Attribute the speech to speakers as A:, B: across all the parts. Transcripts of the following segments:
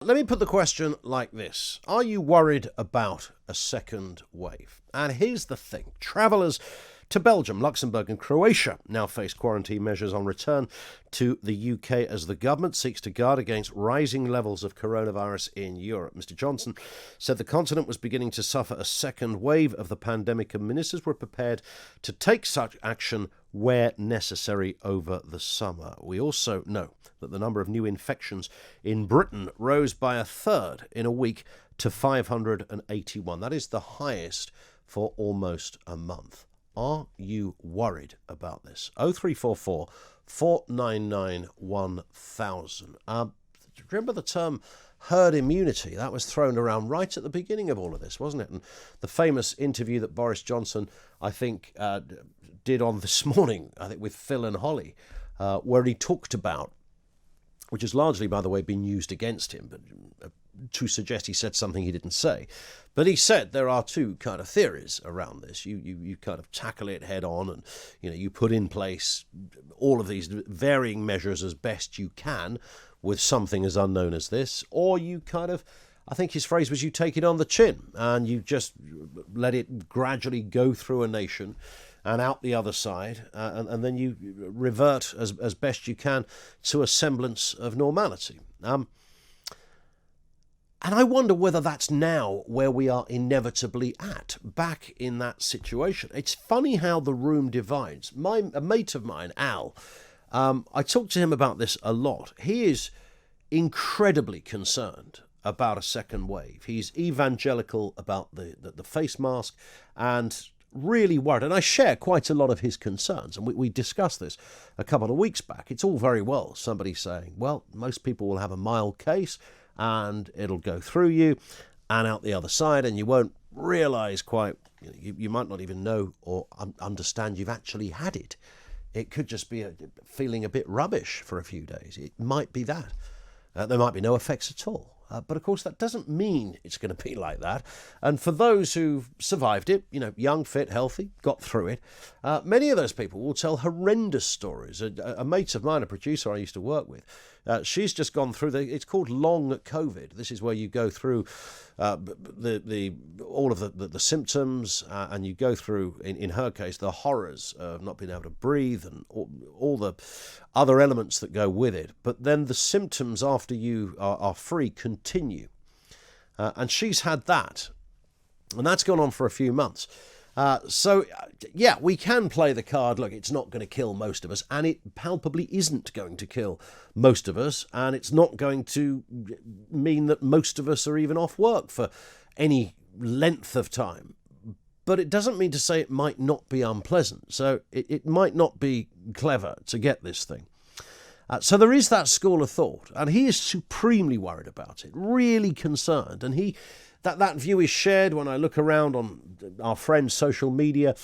A: Let me put the question like this. Are you worried about a second wave? And here's the thing. Travellers to Belgium, Luxembourg and Croatia now face quarantine measures on return to the UK as the government seeks to guard against rising levels of coronavirus in Europe. Mr Johnson said the continent was beginning to suffer a second wave of the pandemic and ministers were prepared to take such action where necessary over the summer. We also know that the number of new infections in Britain rose by a third in a week to 581. That is the highest for almost a month. Are you worried about this? 0344 499 1000. Remember the term herd immunity? That was thrown around right at the beginning of all of this, wasn't it? And the famous interview that Boris Johnson, I think, did on This Morning, I think with Phil and Holly, where he talked about, which has largely, by the way, been used against him, but to suggest he said something he didn't say. But he said there are two kind of theories around this. You kind of tackle it head on and, you put in place all of these varying measures as best you can with something as unknown as this, or you kind of, I think his phrase was, you take it on the chin and you just let it gradually go through a nation and out the other side, and then you revert as best you can to a semblance of normality. And I wonder whether that's now where we are inevitably back in that situation. It's funny how the room divides. A mate of mine, Al, I talked to him about this a lot. He is incredibly concerned about a second wave. He's evangelical about the face mask and really worried. And I share quite a lot of his concerns. And we discussed this a couple of weeks back. It's all very well somebody saying, well, most people will have a mild case and it'll go through you and out the other side, and you won't realise quite, you might not even know or understand you've actually had it. It could just be feeling a bit rubbish for a few days. It might be that. There might be no effects at all. But of course, that doesn't mean it's going to be like that. And for those who've survived it, young, fit, healthy, got through it, many of those people will tell horrendous stories. A mate of mine, a producer I used to work with, she's just gone through it's called long COVID. This is where you go through all of the symptoms, and you go through, in her case, the horrors of not being able to breathe and all the other elements that go with it. But then the symptoms after you are free continue. And she's had that. And that's gone on for a few months. So, we can play the card, look, it's not going to kill most of us, and it palpably isn't going to kill most of us, and it's not going to mean that most of us are even off work for any length of time. But it doesn't mean to say it might not be unpleasant, so it might not be clever to get this thing. So there is that school of thought, and he is supremely worried about it, really concerned, and that view is shared when I look around on our friends' social media.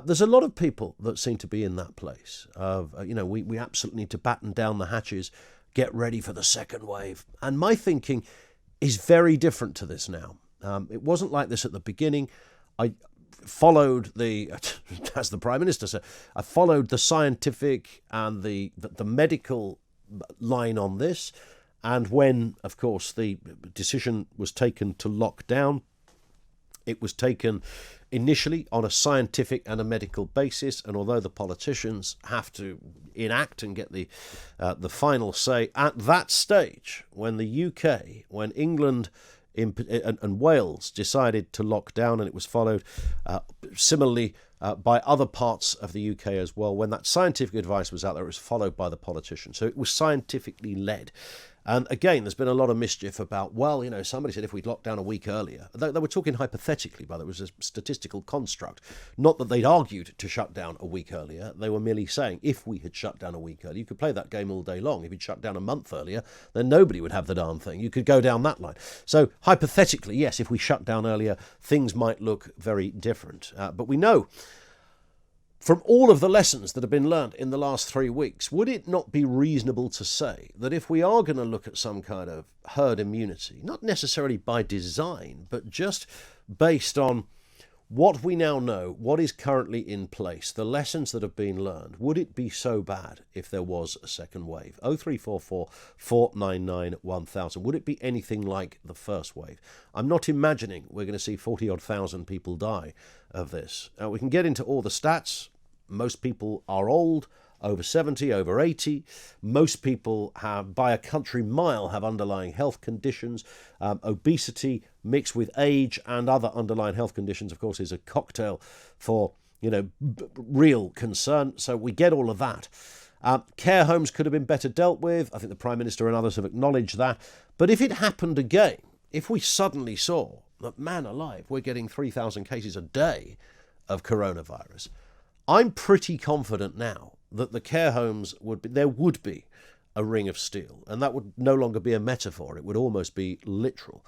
A: There's a lot of people that seem to be in that place of, we absolutely need to batten down the hatches, get ready for the second wave. And my thinking is very different to this now. It wasn't like this at the beginning. I followed as the Prime Minister said, I followed the scientific and the medical line on this. And when, of course, the decision was taken to lock down, it was taken initially on a scientific and a medical basis. And although the politicians have to enact and get the final say, at that stage, when the UK, when England and Wales decided to lock down, and it was followed similarly by other parts of the UK as well, when that scientific advice was out there, it was followed by the politicians. So it was scientifically led. And again, there's been a lot of mischief about, somebody said if we'd locked down a week earlier. They were talking hypothetically, but it was a statistical construct. Not that they'd argued to shut down a week earlier. They were merely saying if we had shut down a week earlier, you could play that game all day long. If you'd shut down a month earlier, then nobody would have the darn thing. You could go down that line. So hypothetically, yes, if we shut down earlier, things might look very different. But we know from all of the lessons that have been learnt in the last 3 weeks, would it not be reasonable to say that if we are going to look at some kind of herd immunity, not necessarily by design, but just based on What we now know, what is currently in place, the lessons that have been learned, would it be so bad if there was a second wave? 0344 499 1000. Would it be anything like the first wave? I'm not imagining we're going to see 40-odd thousand people die of this. We can get into all the stats. Most people are old, over 70, over 80. Most people have, by a country mile, have underlying health conditions. Obesity mixed with age and other underlying health conditions, of course, is a cocktail for, real concern. So we get all of that. Care homes could have been better dealt with. I think the Prime Minister and others have acknowledged that. But if it happened again, if we suddenly saw that, man alive, we're getting 3,000 cases a day of coronavirus, I'm pretty confident now that the care homes there would be a ring of steel, and that would no longer be a metaphor. It would almost be literal.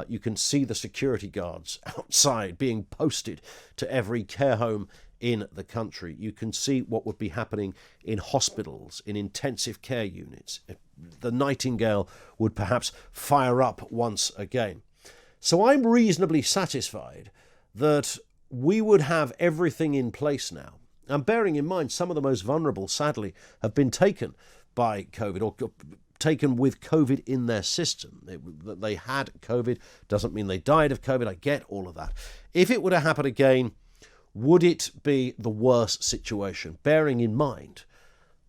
A: You can see the security guards outside being posted to every care home in the country. You can see what would be happening in hospitals, in intensive care units. The Nightingale would perhaps fire up once again. So I'm reasonably satisfied that we would have everything in place now. And bearing in mind, some of the most vulnerable, sadly, have been taken by COVID or taken with COVID in their system. That they had COVID doesn't mean they died of COVID. I get all of that. If it were to happen again, would it be the worst situation? Bearing in mind,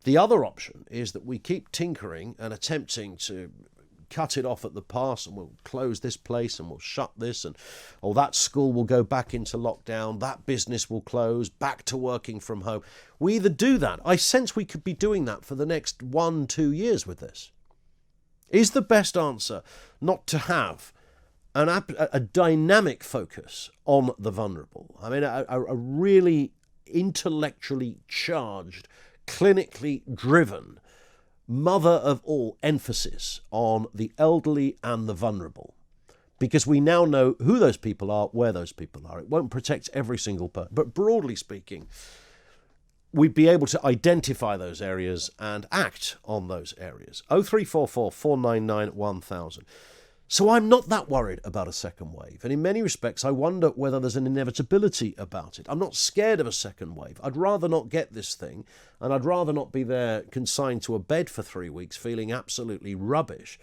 A: the other option is that we keep tinkering and attempting to cut it off at the pass, and we'll close this place and we'll shut this, and that school will go back into lockdown, that business will close, back to working from home. We either do that. I sense we could be doing that for the next 1-2 years with this. Is the best answer not to have a dynamic focus on the vulnerable? I mean, a really intellectually charged, clinically driven, mother of all emphasis on the elderly and the vulnerable, because we now know who those people are, where those people are. It won't protect every single person, but broadly speaking, we'd be able to identify those areas and act on those areas. 0344 499 1000. So I'm not that worried about a second wave. And in many respects, I wonder whether there's an inevitability about it. I'm not scared of a second wave. I'd rather not get this thing, and I'd rather not be there consigned to a bed for 3 weeks feeling absolutely rubbish.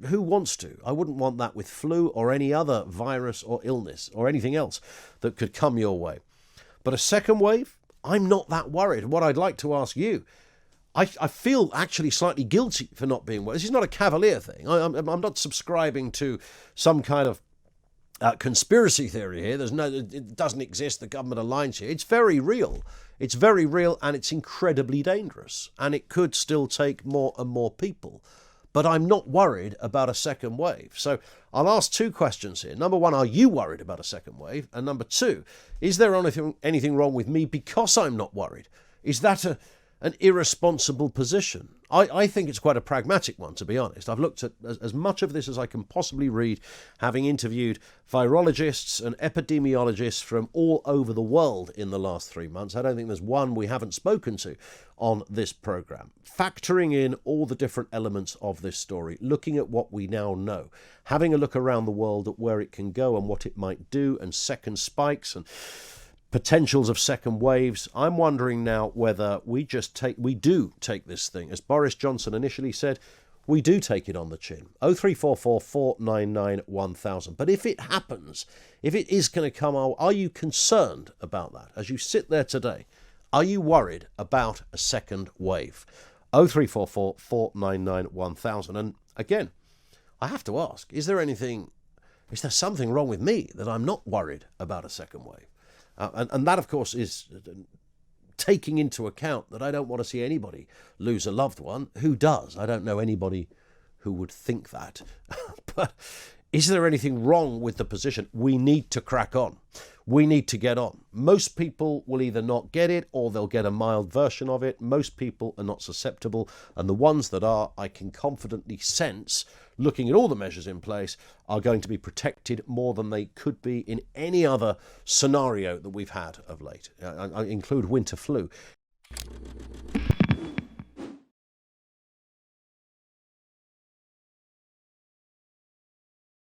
A: Who wants to? I wouldn't want that with flu or any other virus or illness or anything else that could come your way. But a second wave, I'm not that worried. What I'd like to ask you, I feel actually slightly guilty for not being worried. This is not a cavalier thing. I'm not subscribing to some kind of conspiracy theory here. It doesn't exist. The government alliance here. It's very real. It's very real, and it's incredibly dangerous. And it could still take more and more people. But I'm not worried about a second wave. So I'll ask 2 questions here. Number 1, are you worried about a second wave? And number 2, is there anything wrong with me because I'm not worried? Is that an irresponsible position? I think it's quite a pragmatic one, to be honest. I've looked at as much of this as I can possibly read, having interviewed virologists and epidemiologists from all over the world in the last 3 months. I don't think there's one we haven't spoken to on this programme. Factoring in all the different elements of this story, looking at what we now know, having a look around the world at where it can go and what it might do, and second spikes and potentials of second waves. I'm wondering now whether we do take this thing, as Boris Johnson initially said, we do take it on the chin. 0344 499 1000. But if it happens, if it is going to come, are you concerned about that? As you sit there today, are you worried about a second wave? 0344 499 1000. And again, I have to ask, is there something wrong with me that I'm not worried about a second wave? And that, of course, is taking into account that I don't want to see anybody lose a loved one. Who does? I don't know anybody who would think that. But is there anything wrong with the position? We need to crack on. We need to get on. Most people will either not get it or they'll get a mild version of it. Most people are not susceptible. And the ones that are, I can confidently sense, looking at all the measures in place, are going to be protected more than they could be in any other scenario that we've had of late. I include winter flu.